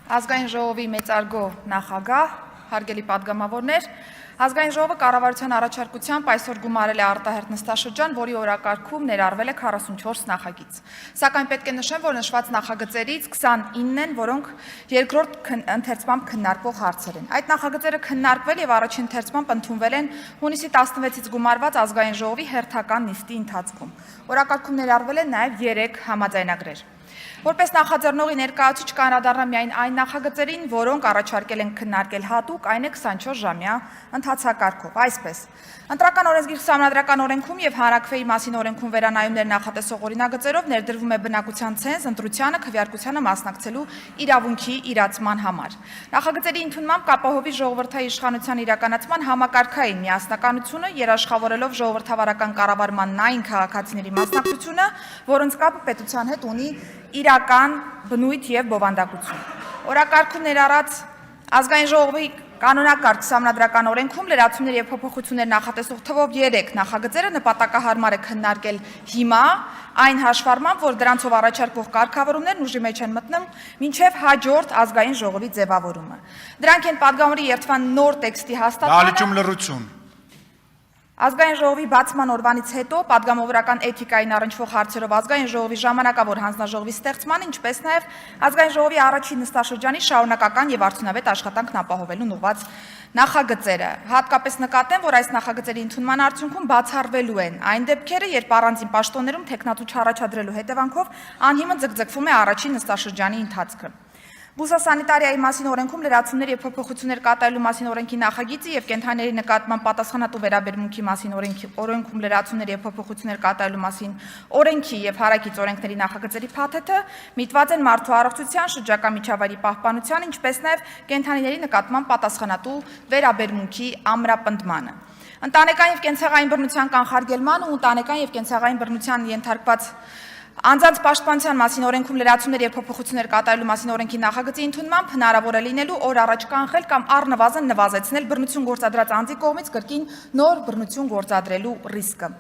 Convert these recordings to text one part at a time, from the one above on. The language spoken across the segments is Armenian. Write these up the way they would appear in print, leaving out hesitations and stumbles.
Ազգային ժողովի մեծարգո նախագահ, հարգելի պատգամավորներ, Ազգային ժողովը կառավարության առաջարկությամբ այսօր գումարել է արտահերթ նստաշրջան, որի օրակարգում ներառվել է 44 նախագիծ։ Սակայն պետք է նշեմ, որ նշված նախագծերից 29 են, որոնք երկրորդ ընթերցմամբ քննարկվող հարցեր են։ Այդ նախագծերը քննարկվել եւ առաջին ընթերցմամբ ընդունվել են հունիսի 16-ից գումարված Ազգային ժողովի հերթական նիստի ընթացքում։ Օրակարգում ներառվել են նաեւ 3 համաձայնագրեր։ Որպես նախաձեռնողի ներկայացուցիչ կանդրադառնամ միայն այն նախագծերին, որոնք առաջարկել են քննարկել հատուկ, այն է 24 ժամյա ընթացակարգով, այսպես։ Ընտրական օրենսգիր սահմանադրական օրենքում եւ Հանրաքվեի մասին օրենքում վերանայումներ նախատեսող օրինագծերով ներդրվում է բնակության ցենզ ընտրությանը քվեարկությանը մասնակցելու իրավունքի իրացման համար։ Նախագծերի ընդունմամբ կապահովի ժողովրդային իշխանության իրականացման համակարգային միասնականությունը, երաշխավորելով ժողովրդավարական կառավարմանն այն քաղաքացիների մասնակցությունը, որոնց կապը պետության հետ ունի իրական բնույթ եւ բովանդակություն։ Օրակարգում ներառած Ազգային ժողովի կանոնակարգ սահմանադրական օրենքում լրացումներ եւ փոփոխություններ նախատեսող թվով 3 նախագծերը նպատակահարմար է քննարկել հիմա այն հաշվառմամբ, որ դրանցով առաջարկվող կարգավորումներն ուժի մեջ են մտնում մինչև հաջորդ Ազգային ժողովի ձևավորումը։ Դրանք են падգամավորի երթման նոր տեքստի հաստատումը, Ազգային ժողովի բացման օրվանից հետո падգամավորական էթիկային առնչվող հարցերով Ազգային ժողովի ժամանակավոր հանձնաժողովի ստեղծման, ինչպես նաև Ազգային ժողովի առաջին նստաշրջանի շարունակական եւ արդյունավետ աշխատանքն ապահովելուն ուղղված նախագծերը։ Հատկապես նկատեմ, որ այս նախագծերի ընդունման արդյունքում բացառվելու են այն դեպքերը, երբ առանձին պաշտոններում տեխնատու չառաջադրելու հետևանքով անհիմն ձգձգվում է առաջին նստաշրջանի ընթացքը։ Բուսասանիտարիայի մասին օրենքում լրացումներ եւ փոփոխություններ կատարելու մասին օրենքի նախագիծը եւ կենդանիների նկատմամբ պատասխանատու վերաբերմունքի մասին օրենքում լրացումներ եւ փոփոխություններ կատարելու մասին օրենքի եւ հարակից օրենքների նախագծերի փաթեթը միտված են մարդու առողջության, շրջակա միջավայրի պահպանության, ինչպես նաեւ կենդանիների նկատմամբ պատասխանատու վերաբերմունքի ամրապնդմանը։ Ընտանեկան եւ կենցաղային բռնության կանխարգելման ու ընտանեկան եւ կենցաղային բռնության ենթարկված Անձանց պաշտպանության մասին օրենքում լրացումներ եւ փոփոխություններ կատարելու մասին օրենքի նախագծի ընդունմամբ հնարավոր է լինելու օր առաջ կանխել կամ առնվազն նվազեցնել բռնություն գործադրած անձի կողմից կրկին նոր բռնություն գործադրելու ռիսկը։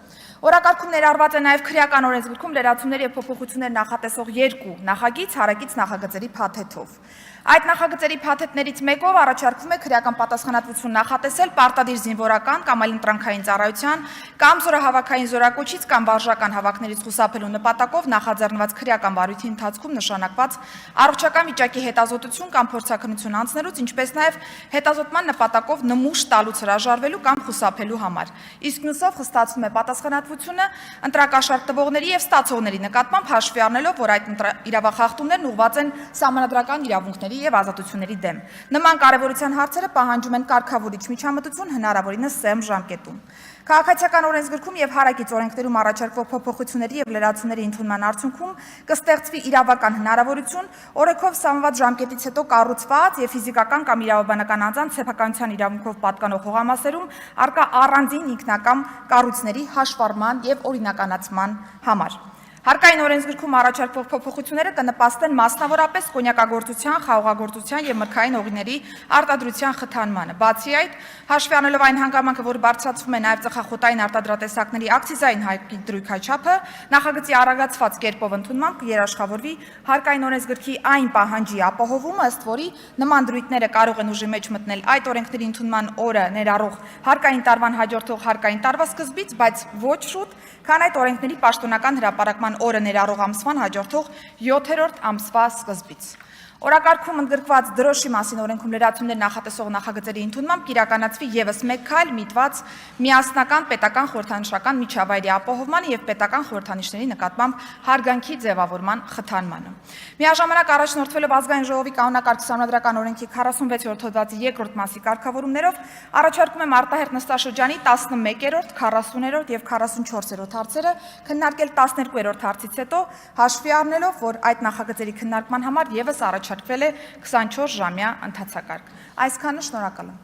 Օրակարգում ներառված է նաև քրեական օրենսգրքում լրացումներ եւ փոփոխություններ նախատեսող 2 նախագիծ հարակից նախագծերի փաթեթով։ Այդ նախագծերի փաթեթներից մեկով առաջարկվում է քրեական պատասխանատվություն նախատեսել պարտադիր զինվորական կամ այլ ընտրանքային ծառայության կամ զորահավաքային զորակոչից կամ վարժական հավաքներից խուսափելու նպատակով նախաձեռնված քրեական վարույթի ընթացքում նշանակված առողջական վիճակի հետազոտություն կամ փորձաքննություն անցնելուց, ինչպես նաև հետազոտման նպատակով նմուշ տալուց հրաժարվելու կամ խուսափելու համար։ Իսկ մյուսով խստացվում է պատասխանատվությունը ընտրակաշառք տվողների եւ ստացողների նկատմամբ հաշվի առնելով, որ այդ իրավախախտումներն ուղղված են սահմանադրական իրավունքների եւ ազատությունների դեմ։ Նման կարևորության հարցերը պահանջում են կարգավորիչ միջամտություն հնարավորինս սեմ ժամկետում։ Քաղաքացիական օրենսգրքում եւ հարակից օրենքներում առաջարկվող փոփոխությունների եւ լրացումների ընդունման արդյունքում կստեղծվի իրավական հնարավորություն օրենքով սահմանված ժամկետից հետո կառուցված եւ ֆիզիկական կամ իրավաբանական անձանց սեփականության իրավունքով պատկանող հողամասերում արկա առանձին ինքնակամ կառույցների հաշվառման եւ օրինականացման համար։ Հարկային օրենսգրքում առաջարկվող փոփոխությունները կնպաստեն մասնավորապես կոնյակագործության, խաղողագործության եւ մրգային օղիների արտադրության խթանմանը։ Բացի այդ, հաշվի առնելով այն հանգամանքը, որ բարձրացվում է նաեւ ծխախոտային արտադրատեսակների ակցիզային հայտնի դրույքաչափը, նախագծի արագացված կերպով ընդունմամբ կերաշխավորվի հարկային օրենսգրքի այն պահանջի ապահովումը, ըստ որի նման դրույթները կարող են ուժի մեջ մտնել այդ օրենքների ընդունման օրը ներառող հարկային տարվան հաջորդող հարկային տարվա սկզբից, բայց ոչ շուտ, քան այդ օրենքների պաշտոնական հրապարակման օրը ներառող ամսվան հաջորդող 7-րդ ամսվա սկզբից։ Օրակարգում ընդգրկված դրոշի մասին օրենքում լրացումներ նախատեսող նախագծերի ընդունմամբ կիրականացվի եւս մեկ քայլ միտված միասնական պետական խորհրդանշական միջավայրի ապահովմանը եւ պետական խորհրդանիշների նկատմամբ հարգանքի ձևավորման խթանմանը։ Միաժամանակ առաջնորդվելով Ազգային ժողովի կանոնակարգ սահմանադրական օրենքի 46-րդ հոդվածի 2-րդ մասի կարգավորումներով առաջարկում եմ արտահերթ նստաշրջանի 11-րդ, 40-րդ եւ 44-րդ հարցերը քննարկել 12-րդ հարցից հետո, հաշվի առնելով, որ այդ նախագծերի քննարկման համար եւս առաջարկվել է 24 ժամյա ընթացակարգ։ Այսքանը, շնորհակալ եմ։